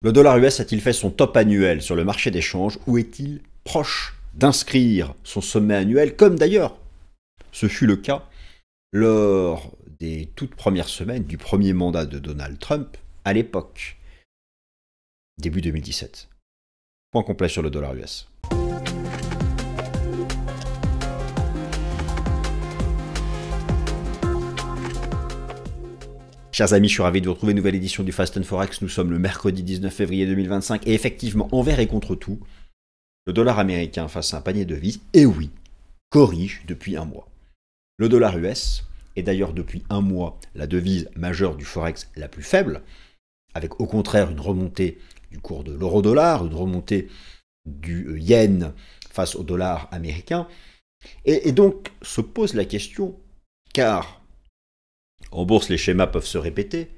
Le dollar US a-t-il fait son top annuel sur le marché des changes ou est-il proche d'inscrire son sommet annuel comme d'ailleurs ce fut le cas lors des toutes premières semaines du premier mandat de Donald Trump à l'époque, début 2017. Point complet sur le dollar US. Chers amis, je suis ravi de vous retrouver, nouvelle édition du Fast and Forex. Nous sommes le mercredi 19 février 2025 et effectivement, envers et contre tout, le dollar américain face à un panier de devises, et oui, corrige depuis un mois. Le dollar US est d'ailleurs depuis un mois la devise majeure du Forex la plus faible, avec au contraire une remontée du cours de l'euro-dollar, une remontée du yen face au dollar américain. Et donc se pose la question, car en bourse les schémas peuvent se répéter,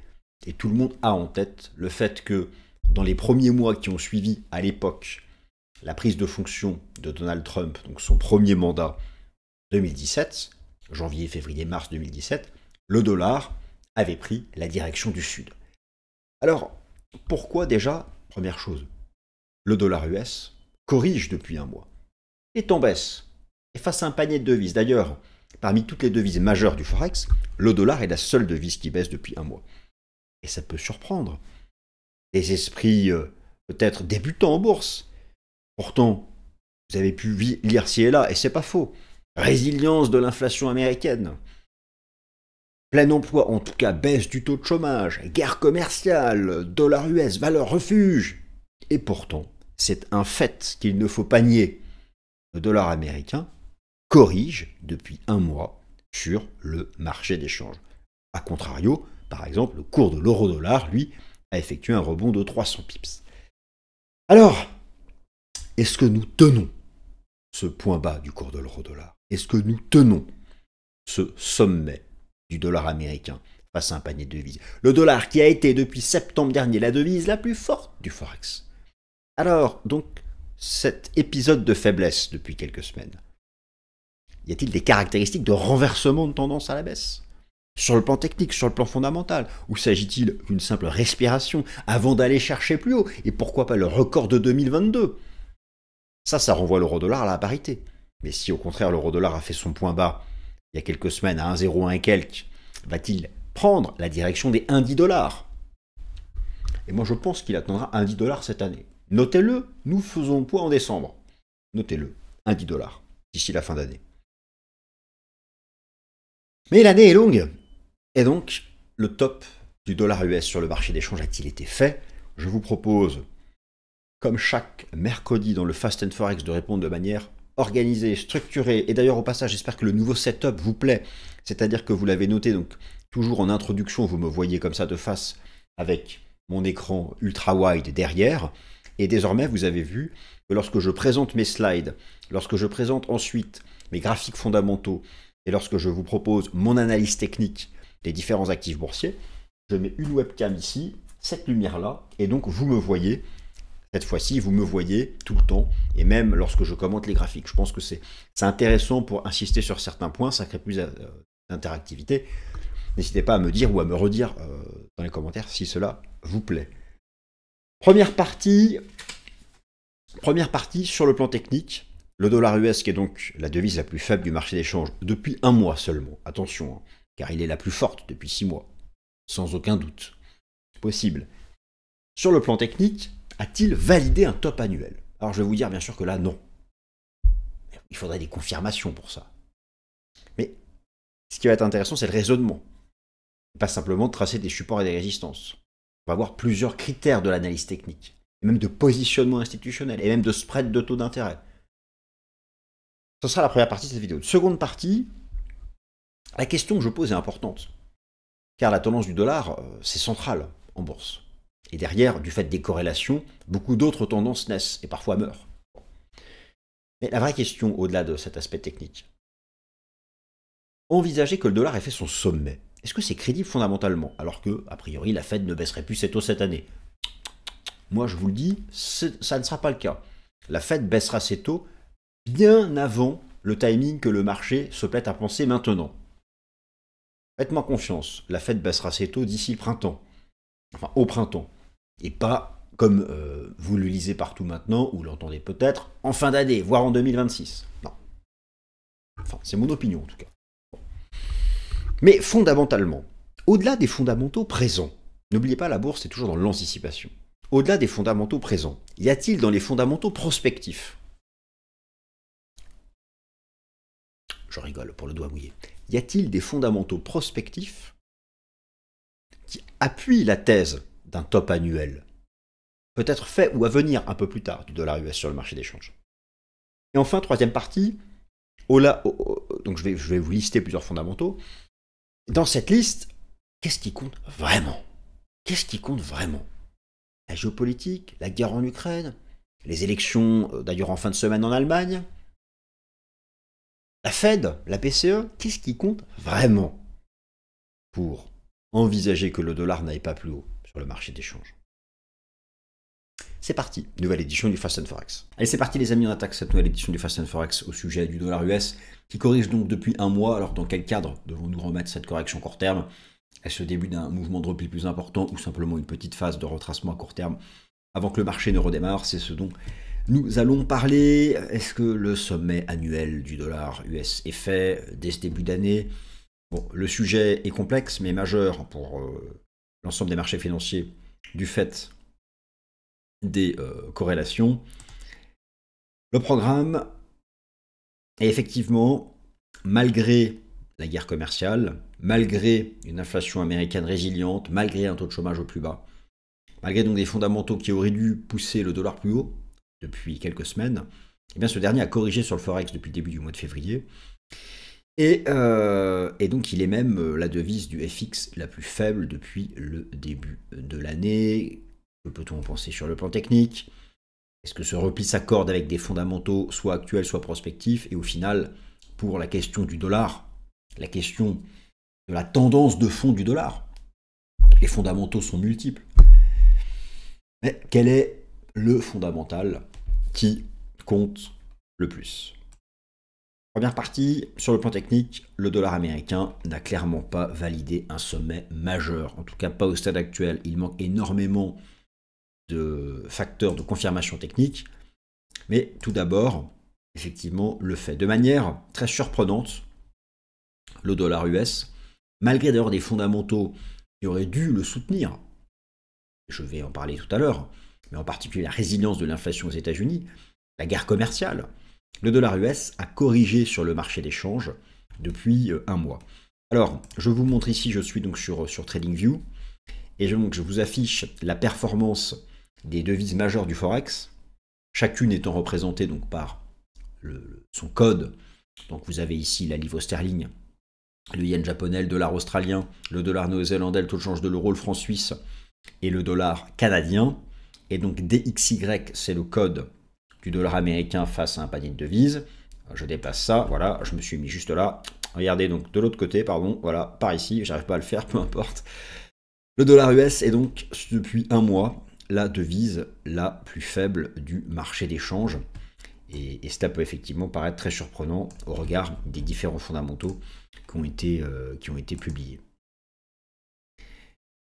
et tout le monde a en tête le fait que dans les premiers mois qui ont suivi à l'époque la prise de fonction de Donald Trump, donc son premier mandat 2017, janvier, février, mars 2017, le dollar avait pris la direction du sud. Alors, pourquoi déjà, première chose, le dollar US corrige depuis un mois, est en baisse, et face à un panier de devises. D'ailleurs, parmi toutes les devises majeures du Forex, le dollar est la seule devise qui baisse depuis un mois. Et ça peut surprendre des esprits peut-être débutants en bourse. Pourtant, vous avez pu lire ci et là, et c'est pas faux. Résilience de l'inflation américaine. Plein emploi, en tout cas baisse du taux de chômage, guerre commerciale, dollar US, valeur refuge. Et pourtant, c'est un fait qu'il ne faut pas nier. Le dollar américain corrige depuis un mois sur le marché des changes. A contrario, par exemple, le cours de l'euro-dollar, lui, a effectué un rebond de 300 pips. Alors, est-ce que nous tenons ce point bas du cours de l'euro-dollar? Est-ce que nous tenons ce sommet du dollar américain face à un panier de devises? Le dollar qui a été depuis septembre dernier la devise la plus forte du Forex. Alors, donc, cet épisode de faiblesse depuis quelques semaines, y a-t-il des caractéristiques de renversement de tendance à la baisse? Sur le plan technique, sur le plan fondamental, ou s'agit-il d'une simple respiration avant d'aller chercher plus haut? Et pourquoi pas le record de 2022? Ça renvoie l'euro-dollar à la parité. Mais si au contraire l'euro-dollar a fait son point bas il y a quelques semaines à 1,01 et quelques, va-t-il prendre la direction des 1,10 $? Et moi je pense qu'il atteindra 1,10 $ cette année. Notez-le, nous faisons le point en décembre. Notez-le, 1,10 $ d'ici la fin d'année. Mais l'année est longue. Et donc, le top du dollar US sur le marché des changes a-t-il été fait? Je vous propose, comme chaque mercredi dans le Fast and Forex, de répondre de manière organisée, structurée. Et d'ailleurs, au passage, j'espère que le nouveau setup vous plaît. C'est-à-dire que vous l'avez noté, donc toujours en introduction, vous me voyez comme ça de face avec mon écran ultra wide derrière. Et désormais, vous avez vu que lorsque je présente mes slides, lorsque je présente ensuite mes graphiques fondamentaux, et lorsque je vous propose mon analyse technique des différents actifs boursiers, je mets une webcam ici, cette lumière-là, et donc vous me voyez. Cette fois-ci, vous me voyez tout le temps, et même lorsque je commente les graphiques. Je pense que c'est intéressant pour insister sur certains points, ça crée plus d'interactivité. N'hésitez pas à me dire ou à me redire dans les commentaires si cela vous plaît. Première partie sur le plan technique. Le dollar US, qui est donc la devise la plus faible du marché des changes depuis un mois seulement. Attention, hein, car il est la plus forte depuis 6 mois. Sans aucun doute. C'est possible. Sur le plan technique, a-t-il validé un top annuel? Alors je vais vous dire bien sûr que là, non. Il faudrait des confirmations pour ça. Mais ce qui va être intéressant, c'est le raisonnement. Pas simplement de tracer des supports et des résistances. On va voir plusieurs critères de l'analyse technique. Et même de positionnement institutionnel. Et même de spread de taux d'intérêt. Ce sera la première partie de cette vidéo. Seconde partie, la question que je pose est importante. Car la tendance du dollar, c'est central en bourse. Et derrière, du fait des corrélations, beaucoup d'autres tendances naissent et parfois meurent. Mais la vraie question, au-delà de cet aspect technique, envisager que le dollar ait fait son sommet, est-ce que c'est crédible fondamentalement? Alors que, a priori, la Fed ne baisserait plus ses taux cette année. Moi, je vous le dis, ça ne sera pas le cas. La Fed baissera ses taux bien avant le timing que le marché se plaît à penser maintenant. Faites-moi confiance, la Fed baissera ses taux d'ici le printemps. Enfin, au printemps. Et pas comme vous le lisez partout maintenant, ou l'entendez peut-être, en fin d'année, voire en 2026. Non. Enfin, c'est mon opinion en tout cas. Mais fondamentalement, au-delà des fondamentaux présents, n'oubliez pas, la bourse est toujours dans l'anticipation. Au-delà des fondamentaux présents, y a-t-il dans les fondamentaux prospectifs? Je rigole pour le doigt mouillé. Y a-t-il des fondamentaux prospectifs qui appuient la thèse d'un top annuel, peut-être fait ou à venir un peu plus tard, du dollar US sur le marché des changes? Et enfin, troisième partie, donc je vais vous lister plusieurs fondamentaux. Dans cette liste, qu'est-ce qui compte vraiment? Qu'est-ce qui compte vraiment? La géopolitique, la guerre en Ukraine, les élections d'ailleurs en fin de semaine en Allemagne, la Fed, la BCE, qu'est-ce qui compte vraiment pour envisager que le dollar n'aille pas plus haut sur le marché des changes? C'est parti, nouvelle édition du Fast and Forex. Allez, c'est parti les amis, on attaque cette nouvelle édition du Fast and Forex au sujet du dollar US qui corrige donc depuis un mois. Alors dans quel cadre devons-nous remettre cette correction court terme? Est-ce le début d'un mouvement de repli plus important ou simplement une petite phase de retracement à court terme avant que le marché ne redémarre? C'est ce dont nous allons parler. Est-ce que le sommet annuel du dollar US est fait dès ce début d'année? Bon, le sujet est complexe mais majeur pour l'ensemble des marchés financiers du fait des corrélations. Le programme est effectivement, malgré la guerre commerciale, malgré une inflation américaine résiliente, malgré un taux de chômage au plus bas, malgré donc des fondamentaux qui auraient dû pousser le dollar plus haut depuis quelques semaines, eh bien ce dernier a corrigé sur le Forex depuis le début du mois de février. Et donc il est même la devise du FX la plus faible depuis le début de l'année. Que peut-on en penser sur le plan technique? Est-ce que ce repli s'accorde avec des fondamentaux soit actuels, soit prospectifs? Et au final, pour la question du dollar, la question de la tendance de fond du dollar, les fondamentaux sont multiples. Mais quel est le fondamental qui compte le plus? Première partie, sur le plan technique, le dollar américain n'a clairement pas validé un sommet majeur, en tout cas pas au stade actuel. Il manque énormément de facteurs de confirmation technique, mais tout d'abord, effectivement, le fait. De manière très surprenante, le dollar US, malgré d'ailleurs des fondamentaux qui auraient dû le soutenir, je vais en parler tout à l'heure, mais en particulier la résilience de l'inflation aux États-Unis, la guerre commerciale, le dollar US a corrigé sur le marché des changes depuis un mois. Alors, je vous montre ici, je suis donc sur TradingView, et je vous affiche la performance des devises majeures du Forex, chacune étant représentée donc par son code. Donc vous avez ici la livre sterling, le yen japonais, le dollar australien, le dollar néo-zélandais, le taux de change de l'euro, le franc suisse et le dollar canadien. Et donc DXY, c'est le code du dollar américain face à un panier de devises. Je dépasse ça, voilà, je me suis mis juste là. Regardez donc de l'autre côté, pardon, voilà, par ici, j'arrive pas à le faire, peu importe. Le dollar US est donc depuis un mois la devise la plus faible du marché des changes. Et cela peut effectivement paraître très surprenant au regard des différents fondamentaux qui ont été publiés.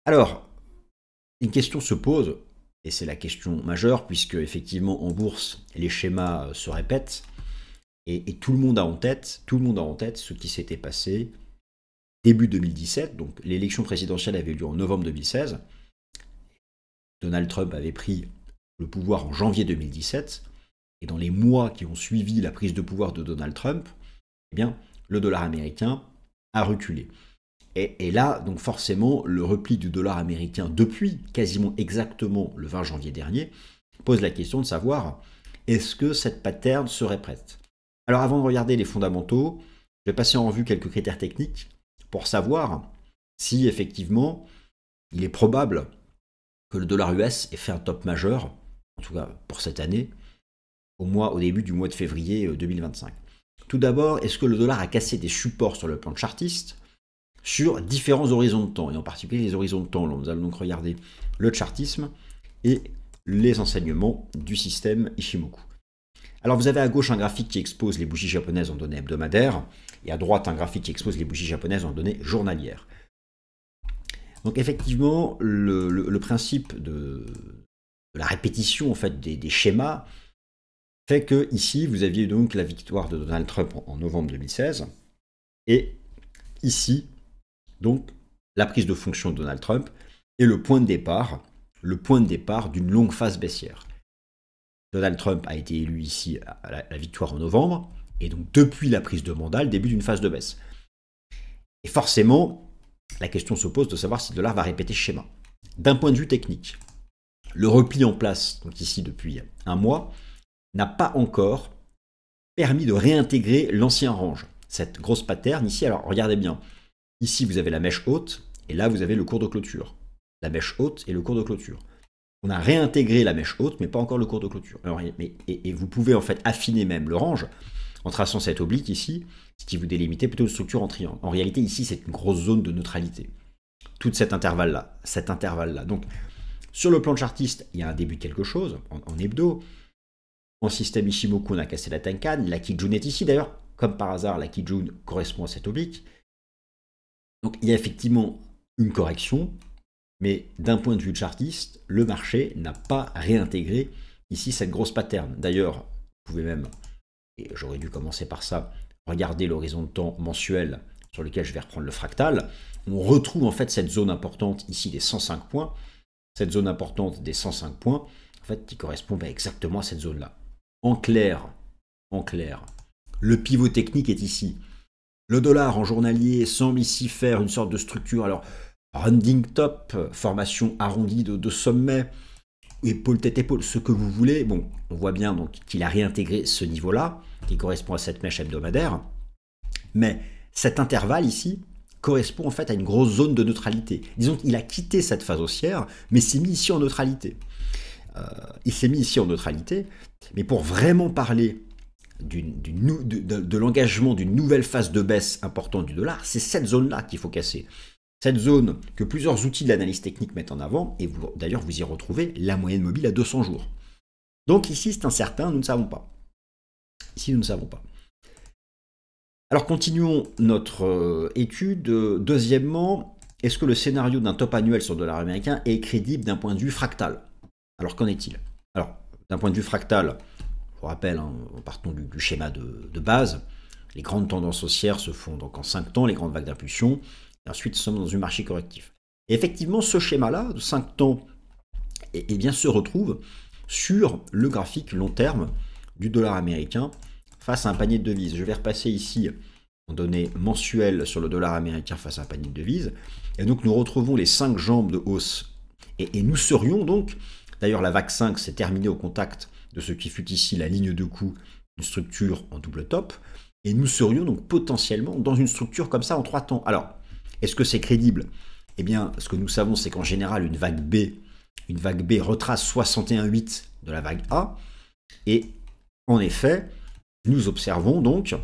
Alors, une question se pose, et c'est la question majeure, puisque effectivement en bourse, les schémas se répètent, et tout le monde a en tête ce qui s'était passé début 2017, donc l'élection présidentielle avait lieu en novembre 2016, Donald Trump avait pris le pouvoir en janvier 2017, et dans les mois qui ont suivi la prise de pouvoir de Donald Trump, eh bien, le dollar américain a reculé. Et là, donc forcément, le repli du dollar américain depuis quasiment exactement le 20 janvier dernier pose la question de savoir est-ce que cette pattern se répète. Alors avant de regarder les fondamentaux, je vais passer en revue quelques critères techniques pour savoir si effectivement il est probable que le dollar US ait fait un top majeur, en tout cas pour cette année, au début du mois de février 2025. Tout d'abord, est-ce que le dollar a cassé des supports sur le plan chartiste sur différents horizons de temps, et en particulier les horizons de temps. Nous allons donc regarder le chartisme et les enseignements du système Ishimoku. Alors vous avez à gauche un graphique qui expose les bougies japonaises en données hebdomadaires, et à droite un graphique qui expose les bougies japonaises en données journalières. Donc effectivement, le principe la répétition en fait des schémas fait que ici vous aviez donc la victoire de Donald Trump en novembre 2016 et ici donc la prise de fonction de Donald Trump est le point de départ d'une longue phase baissière. Donald Trump a été élu ici à la victoire en novembre et donc depuis la prise de mandat, le début d'une phase de baisse. Et forcément, la question se pose de savoir si le dollar va répéter ce schéma. D'un point de vue technique, le repli en place, donc ici depuis un mois, n'a pas encore permis de réintégrer l'ancien range. Cette grosse pattern ici, alors regardez bien, ici vous avez la mèche haute et là vous avez le cours de clôture. La mèche haute et le cours de clôture. On a réintégré la mèche haute mais pas encore le cours de clôture. Alors, et vous pouvez en fait affiner même le range en traçant cette oblique ici, ce qui vous délimitait plutôt une structure en triangle. En réalité ici c'est une grosse zone de neutralité. Tout cet intervalle-là. Donc sur le plan chartiste, il y a un début de quelque chose en hebdo. En système Ishimoku, on a cassé la Tenkan. La Kijun est ici d'ailleurs. Comme par hasard, la Kijun correspond à cette oblique. Donc il y a effectivement une correction, mais d'un point de vue chartiste, le marché n'a pas réintégré ici cette grosse pattern. D'ailleurs, vous pouvez même, et j'aurais dû commencer par ça, regarder l'horizon de temps mensuel sur lequel je vais reprendre le fractal. On retrouve en fait cette zone importante ici des 105 points. Cette zone importante des 105 points, en fait, qui correspond exactement à cette zone-là. En clair, le pivot technique est ici. Le dollar en journalier semble ici faire une sorte de structure, alors rounding top, formation arrondie de sommet, épaule tête épaule, ce que vous voulez. Bon, on voit bien donc qu'il a réintégré ce niveau-là, qui correspond à cette mèche hebdomadaire. Mais cet intervalle ici correspond en fait à une grosse zone de neutralité. Disons qu'il a quitté cette phase haussière, mais s'est mis ici en neutralité. Mais pour vraiment parler de l'engagement d'une nouvelle phase de baisse importante du dollar, c'est cette zone-là qu'il faut casser. Cette zone que plusieurs outils de l'analyse technique mettent en avant, et d'ailleurs vous y retrouvez la moyenne mobile à 200 jours. Donc ici c'est incertain, nous ne savons pas. Alors continuons notre étude. Deuxièmement, est-ce que le scénario d'un top annuel sur le dollar américain est crédible d'un point de vue fractal? Alors qu'en est-il? Alors d'un point de vue fractal, je vous rappelle, partons du schéma de base, les grandes tendances haussières se font donc en 5 temps, les grandes vagues d'impulsion, et ensuite nous sommes dans un marché correctif. Et effectivement, ce schéma-là, de 5 temps, bien, se retrouve sur le graphique long terme du dollar américain face à un panier de devises. Je vais repasser ici en données mensuelles sur le dollar américain face à un panier de devises. Et donc nous retrouvons les 5 jambes de hausse. Et nous serions donc, d'ailleurs la vague 5 s'est terminée au contact de ce qui fut ici la ligne de coup, une structure en double top. Et nous serions donc potentiellement dans une structure comme ça en 3 temps. Alors, est-ce que c'est crédible? Eh bien, ce que nous savons, c'est qu'en général, une vague B retrace 61,8 de la vague A. Et en effet, nous observons donc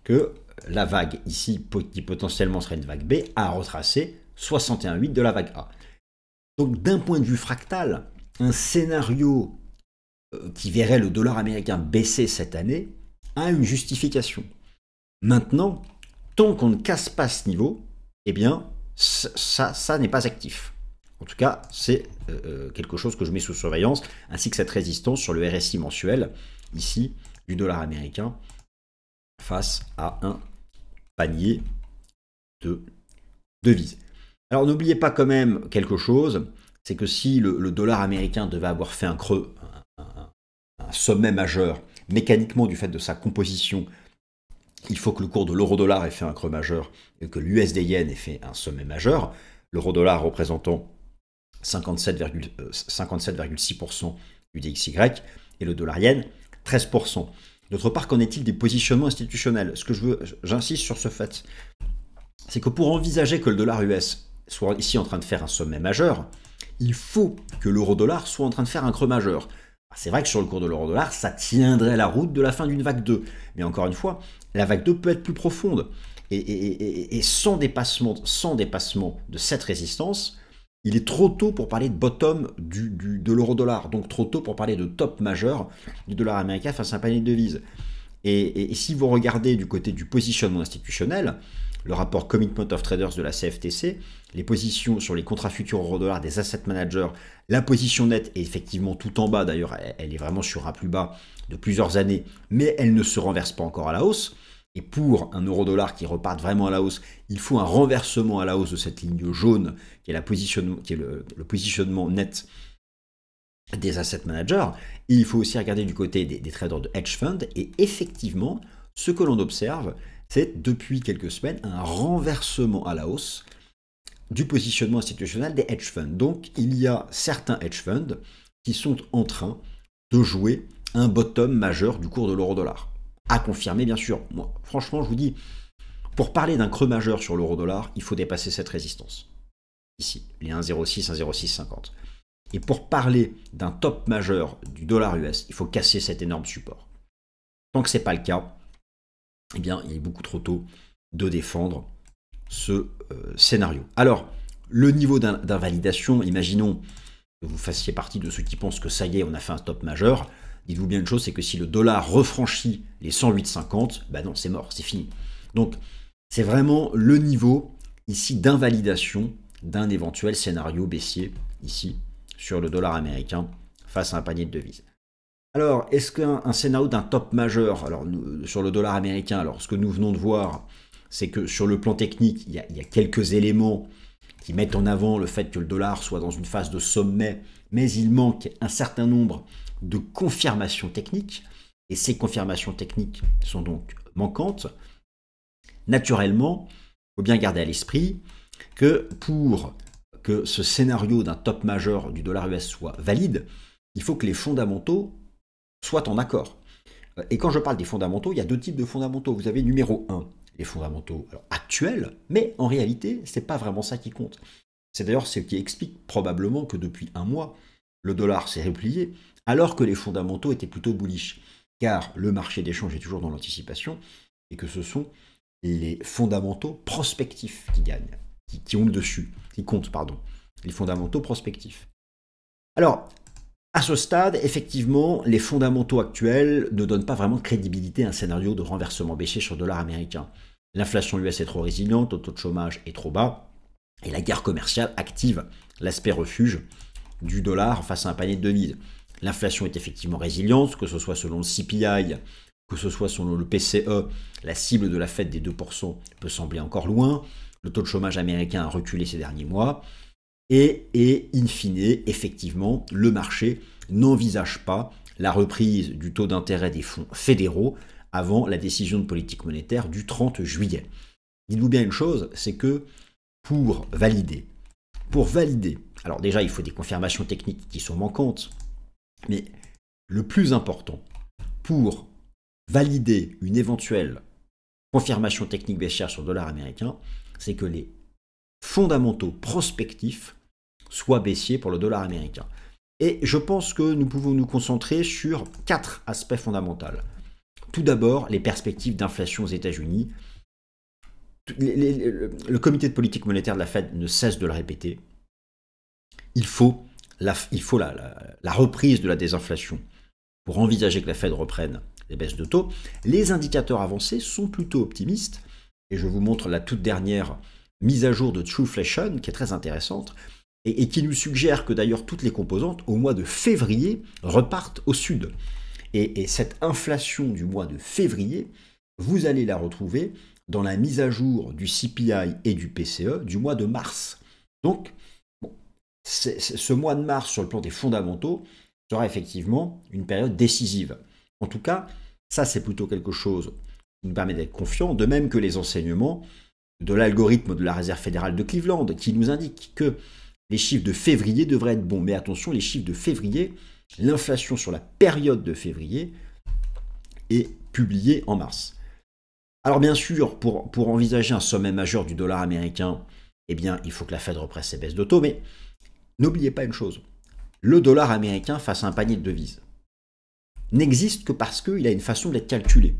que la vague ici, qui potentiellement serait une vague B, a retracé 61,8 de la vague A. Donc d'un point de vue fractal, un scénario qui verrait le dollar américain baisser cette année a une justification. Maintenant, tant qu'on ne casse pas ce niveau, eh bien, ça n'est pas actif. En tout cas, c'est quelque chose que je mets sous surveillance, ainsi que cette résistance sur le RSI mensuel, ici, du dollar américain, face à un panier de devises. Alors, n'oubliez pas quand même quelque chose, c'est que si le dollar américain devait avoir fait un creux, un sommet majeur, mécaniquement du fait de sa composition, il faut que le cours de l'euro-dollar ait fait un creux majeur et que l'USD-yen ait fait un sommet majeur, l'euro-dollar représentant 57,6% du DXY et le dollar-yen 13%. D'autre part, qu'en est-il des positionnements institutionnels? J'insiste sur ce fait, c'est que pour envisager que le dollar US soit ici en train de faire un sommet majeur, il faut que l'euro-dollar soit en train de faire un creux majeur. C'est vrai que sur le cours de l'euro-dollar, ça tiendrait la route de la fin d'une vague 2. Mais encore une fois, la vague 2 peut être plus profonde. Et sans dépassement de cette résistance, il est trop tôt pour parler de bottom de l'euro-dollar. Donc trop tôt pour parler de top majeur du dollar américain face à un panier de devises. Et si vous regardez du côté du positionnement institutionnel, le rapport Commitment of Traders de la CFTC, les positions sur les contrats futurs euro-dollar des asset managers, la position nette est effectivement tout en bas, d'ailleurs elle est vraiment sur un plus bas de plusieurs années, mais elle ne se renverse pas encore à la hausse. Et pour un euro-dollar qui reparte vraiment à la hausse, il faut un renversement à la hausse de cette ligne jaune, qui est, le positionnement net des asset managers. Et il faut aussi regarder du côté des traders de hedge fund. Et effectivement, ce que l'on observe, c'est depuis quelques semaines un renversement à la hausse du positionnement institutionnel des hedge funds. Donc il y a certains hedge funds qui sont en train de jouer un bottom majeur du cours de l'euro-dollar. À confirmer, bien sûr. Moi, franchement, je vous dis, pour parler d'un creux majeur sur l'euro-dollar, il faut dépasser cette résistance. Ici, les 1,06, 1,0650. Et pour parler d'un top majeur du dollar US, il faut casser cet énorme support. Tant que ce n'est pas le cas, eh bien, il est beaucoup trop tôt de défendre ce scénario. Alors, le niveau d'invalidation, imaginons que vous fassiez partie de ceux qui pensent que ça y est, on a fait un top majeur. Dites-vous bien une chose, c'est que si le dollar refranchit les 108,50, ben non, c'est mort, c'est fini. Donc, c'est vraiment le niveau ici d'invalidation d'un éventuel scénario baissier ici sur le dollar américain face à un panier de devises. Alors, est-ce qu'un scénario d'un top majeur sur le dollar américain, alors ce que nous venons de voir, c'est que sur le plan technique, il y a quelques éléments qui mettent en avant le fait que le dollar soit dans une phase de sommet, mais il manque un certain nombre de confirmations techniques, et ces confirmations techniques sont donc manquantes. Naturellement, il faut bien garder à l'esprit que pour que ce scénario d'un top majeur du dollar US soit valide, il faut que les fondamentaux soient en accord. Et quand je parle des fondamentaux, il y a deux types de fondamentaux. Vous avez numéro 1, les fondamentaux actuels, mais en réalité, ce n'est pas vraiment ça qui compte. C'est d'ailleurs ce qui explique probablement que depuis un mois, le dollar s'est replié, alors que les fondamentaux étaient plutôt bullish, car le marché d'échange est toujours dans l'anticipation, et que ce sont les fondamentaux prospectifs qui gagnent, qui ont le dessus, qui comptent, pardon, les fondamentaux prospectifs. Alors, à ce stade, effectivement, les fondamentaux actuels ne donnent pas vraiment de crédibilité à un scénario de renversement baissier sur le dollar américain. L'inflation US est trop résiliente, le taux de chômage est trop bas, et la guerre commerciale active l'aspect refuge du dollar face à un panier de devises. L'inflation est effectivement résiliente, que ce soit selon le CPI, que ce soit selon le PCE, la cible de la Fed des 2% peut sembler encore loin. Le taux de chômage américain a reculé ces derniers mois. Et in fine, effectivement, le marché n'envisage pas la reprise du taux d'intérêt des fonds fédéraux avant la décision de politique monétaire du 30 juillet. Dites-vous bien une chose, c'est que pour valider, alors déjà il faut des confirmations techniques qui sont manquantes, mais le plus important, pour valider une éventuelle confirmation technique baissière sur le dollar américain, c'est que les fondamentaux prospectifs soient baissiers pour le dollar américain. Et je pense que nous pouvons nous concentrer sur 4 aspects fondamentaux. Tout d'abord, les perspectives d'inflation aux États-Unis. Le comité de politique monétaire de la Fed ne cesse de le répéter. Il faut la reprise de la désinflation pour envisager que la Fed reprenne les baisses de taux. Les indicateurs avancés sont plutôt optimistes. Et je vous montre la toute dernière mise à jour de Trueflation, qui est très intéressante, et qui nous suggère que d'ailleurs toutes les composantes, au mois de février, repartent au sud. Et cette inflation du mois de février, vous allez la retrouver dans la mise à jour du CPI et du PCE du mois de mars. Donc, ce mois de mars, sur le plan des fondamentaux, sera effectivement une période décisive. En tout cas, ça c'est plutôt quelque chose qui nous permet d'être confiants, de même que les enseignements de l'algorithme de la Réserve fédérale de Cleveland, qui nous indique que les chiffres de février devraient être bons. Mais attention, les chiffres de février, l'inflation sur la période de février est publiée en mars. Alors bien sûr, pour envisager un sommet majeur du dollar américain, eh bien, il faut que la Fed reprenne ses baisses de taux, mais n'oubliez pas une chose, le dollar américain face à un panier de devises n'existe que parce qu'il a une façon d'être calculé.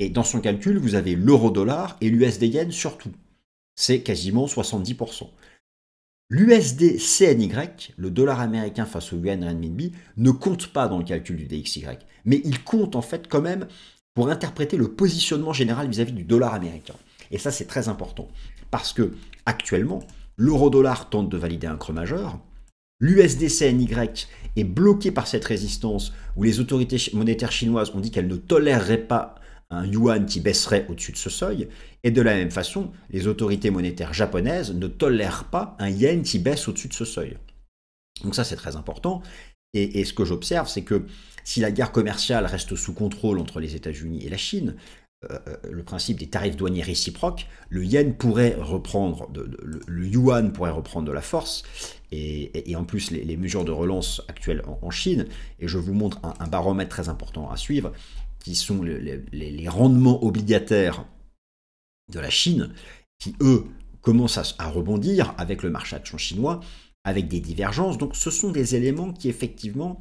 Et dans son calcul, vous avez l'euro-dollar et l'USD-yen surtout. C'est quasiment 70%. L'USD-CNY, le dollar américain face au yuan renminbi, ne compte pas dans le calcul du DXY. Mais il compte en fait quand même pour interpréter le positionnement général vis-à-vis du dollar américain. Et ça, c'est très important. Parce que, actuellement, l'euro-dollar tente de valider un creux majeur. L'USDCNY est bloqué par cette résistance où les autorités monétaires chinoises ont dit qu'elles ne toléreraient pas un yuan qui baisserait au-dessus de ce seuil. Et de la même façon, les autorités monétaires japonaises ne tolèrent pas un yen qui baisse au-dessus de ce seuil. Donc ça, c'est très important. Et ce que j'observe, c'est que si la guerre commerciale reste sous contrôle entre les États-Unis et la Chine, le principe des tarifs douaniers réciproques, le yen pourrait reprendre, le yuan pourrait reprendre de la force, et en plus les mesures de relance actuelles en Chine, et je vous montre un baromètre très important à suivre, qui sont les rendements obligataires de la Chine, qui eux commencent à rebondir avec le marché action chinois, avec des divergences. Donc ce sont des éléments qui effectivement,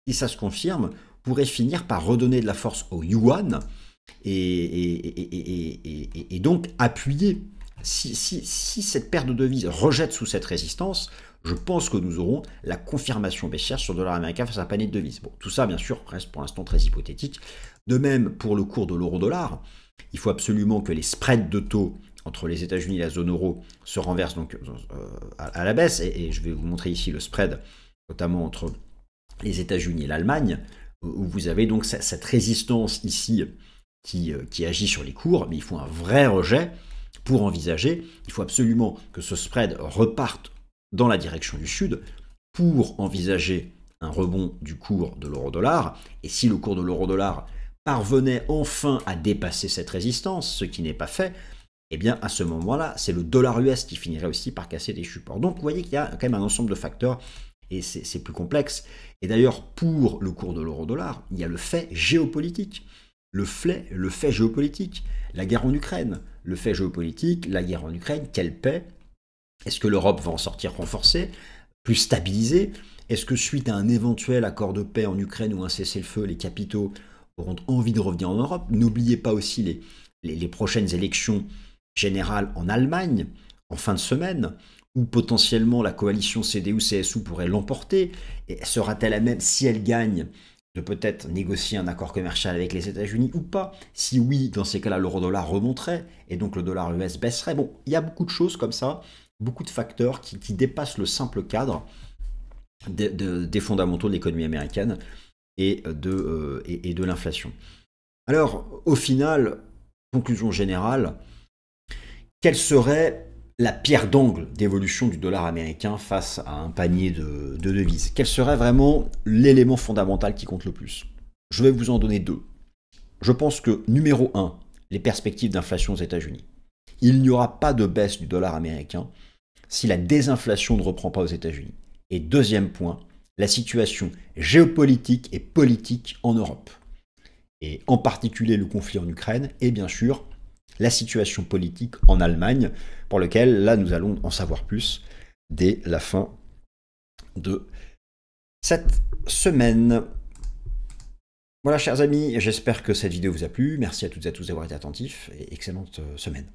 si ça se confirme, pourraient finir par redonner de la force au yuan, et donc appuyer. Si cette paire de devises rejette sous cette résistance, je pense que nous aurons la confirmation baissière sur le dollar américain face à un panier de devises. Bon, tout ça, bien sûr, reste pour l'instant très hypothétique. De même, pour le cours de l'euro-dollar, il faut absolument que les spreads de taux entre les États-Unis et la zone euro se renversent donc à la baisse. Et je vais vous montrer ici le spread, notamment entre les États-Unis et l'Allemagne, où vous avez donc cette résistance ici qui agit sur les cours, mais il faut un vrai rejet pour envisager. Il faut absolument que ce spread reparte dans la direction du sud pour envisager un rebond du cours de l'euro-dollar. Et si le cours de l'euro-dollar parvenait enfin à dépasser cette résistance, ce qui n'est pas fait, eh bien à ce moment-là, c'est le dollar US qui finirait aussi par casser des supports. Donc vous voyez qu'il y a quand même un ensemble de facteurs, et c'est plus complexe. Et d'ailleurs, pour le cours de l'euro-dollar, il y a le fait géopolitique. Le fait géopolitique, la guerre en Ukraine, le fait géopolitique, la guerre en Ukraine, quelle paix? Est-ce que l'Europe va en sortir renforcée, plus stabilisée? Est-ce que suite à un éventuel accord de paix en Ukraine ou un cessez-le-feu, les capitaux auront envie de revenir en Europe? N'oubliez pas aussi les prochaines élections générales en Allemagne, en fin de semaine, où potentiellement la coalition CDU-CSU pourrait l'emporter. Et sera-t-elle à même, si elle gagne, de peut-être négocier un accord commercial avec les États-Unis ou pas? Si oui, dans ces cas-là, l'euro-dollar remonterait et donc le dollar US baisserait. Bon, il y a beaucoup de choses comme ça, beaucoup de facteurs qui dépassent le simple cadre des fondamentaux de l'économie américaine et de l'inflation. Alors, au final, conclusion générale, quelle serait la pierre d'angle d'évolution du dollar américain face à un panier de devises? Quel serait vraiment l'élément fondamental qui compte le plus? Je vais vous en donner deux. Je pense que, numéro 1, les perspectives d'inflation aux États-Unis. Il n'y aura pas de baisse du dollar américain si la désinflation ne reprend pas aux États-Unis. Et deuxième point, la situation géopolitique et politique en Europe. Et en particulier le conflit en Ukraine et bien sûr la situation politique en Allemagne, pour lequel, là, nous allons en savoir plus dès la fin de cette semaine. Voilà, chers amis, j'espère que cette vidéo vous a plu. Merci à toutes et à tous d'avoir été attentifs et excellente semaine.